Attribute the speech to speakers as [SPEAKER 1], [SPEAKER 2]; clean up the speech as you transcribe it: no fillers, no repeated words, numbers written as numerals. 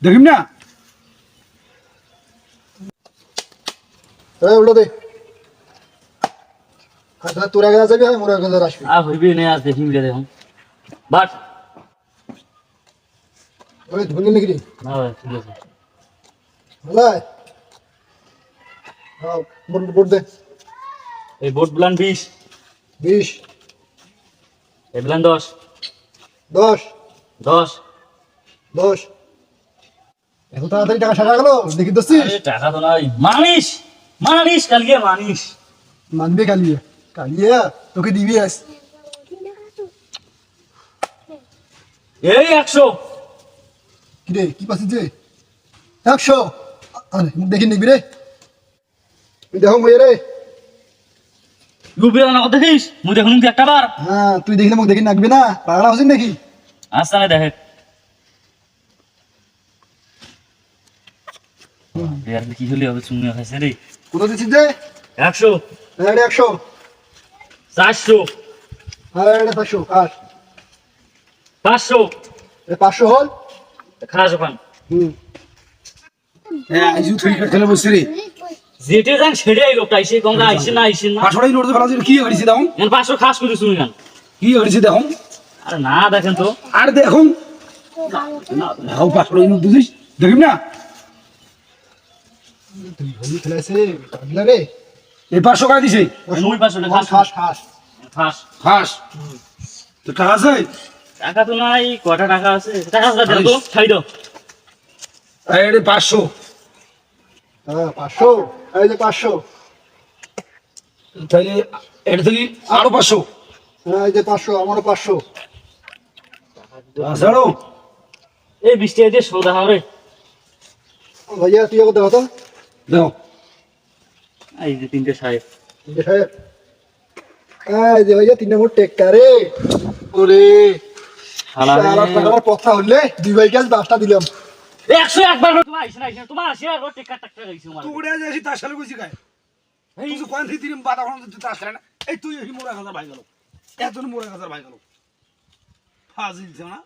[SPEAKER 1] দেখিম না
[SPEAKER 2] উল্টো দে আচ্ছা তোর আগে যাবি হয় মোর আগে আসবি
[SPEAKER 3] হইবি না আজ দেখিম গে দেখুন বাট
[SPEAKER 2] ওই ধুলি নাকি রে
[SPEAKER 3] না ভাই ঠিক আছে
[SPEAKER 2] ভাই হ্যাঁ বোর্ড দে
[SPEAKER 3] এই বোট প্ল্যান 20
[SPEAKER 2] 20
[SPEAKER 3] এই প্ল্যান 10
[SPEAKER 2] 10
[SPEAKER 3] 10
[SPEAKER 2] 10 এত তাড়াতাড়ি টাকা সারা গেল দেখি দছিস
[SPEAKER 3] আরে টাকা তো নাই মানিস কালকে মানিস
[SPEAKER 2] মানবে কালিয়ে কালিয়ে তোকে দিবি আস
[SPEAKER 3] এই 100
[SPEAKER 2] কি রে কি পাছিস যে 100 আরে মুখ দেখি নিবি রে তুই দেখো মই রে
[SPEAKER 3] লুবিয়া না দেখিস মুই দেখুন কি একটা বার
[SPEAKER 2] হ্যাঁ তুই দেখিলে মুখ দেখি নাকবি না পাগলা হছিস নাকি
[SPEAKER 3] আচ্ছা না দেখে ইয়ার কি হলি হবে শুনে আছে রে
[SPEAKER 2] কত দিছিস যে
[SPEAKER 3] 100
[SPEAKER 2] আরে 100
[SPEAKER 3] 400
[SPEAKER 2] আরে 500 আর
[SPEAKER 3] 500
[SPEAKER 2] 500 হল
[SPEAKER 3] খাস ওখান
[SPEAKER 1] আইজু তুই খেলে বসে রে
[SPEAKER 3] যেতে যান ছেড়ে আইলো তাইছে গঙ্গা আইছে না
[SPEAKER 1] পাঁচশোটাই নোট ফেলা কি করেছি দেখুন
[SPEAKER 3] এন 500 খাস করে শুনি গান
[SPEAKER 1] কি করেছি দেখুন
[SPEAKER 3] আরে না দেখেন তো
[SPEAKER 1] আর দেখুন হাও পাঁচশোটাই নোট দিছিস দেখিম না
[SPEAKER 2] তুই হলি খেলাইছে পাগলা রে
[SPEAKER 1] এই 500 টাকা দিছে
[SPEAKER 3] মুই 500 টাকা
[SPEAKER 2] খাস খাস
[SPEAKER 3] খাস
[SPEAKER 1] খাস তো টাকা আছে
[SPEAKER 3] টাকা তো নাই কটা টাকা আছে টাকা দেন তো ছাই দাও
[SPEAKER 1] এই 500
[SPEAKER 2] হ্যাঁ 500 এই যে 500
[SPEAKER 1] তাইলে এটা থেকে আরো 500
[SPEAKER 2] হ্যাঁ এই যে 500 আমারও 500
[SPEAKER 1] আসারো
[SPEAKER 3] এই 20 টাকা দিয়ে সৌদা হবে
[SPEAKER 2] ভাইয়া তুই কত হতো
[SPEAKER 1] দাও
[SPEAKER 3] এই যে 3টে সাহেব
[SPEAKER 2] এই যে ভাইয়া 3 নম্বর টেক্কা রে ওরে
[SPEAKER 3] শালা
[SPEAKER 2] শালা টাকার কথা হইলে দুই ভাই কাজ 10টা দিলাম
[SPEAKER 3] 100 একবার তোমার আইছ না তোমার আসে আর টেকা টাকা গাইছো মার
[SPEAKER 1] তুই উড়ে যাসি তার সালে কইছি গায় এই যে কোন থেকে দিন বাটা কোন তুই তার সালে না এই তুই এই মোরা গাজার ভাই গেল এত মোরা গাজার ভাই গেল ফাজিল না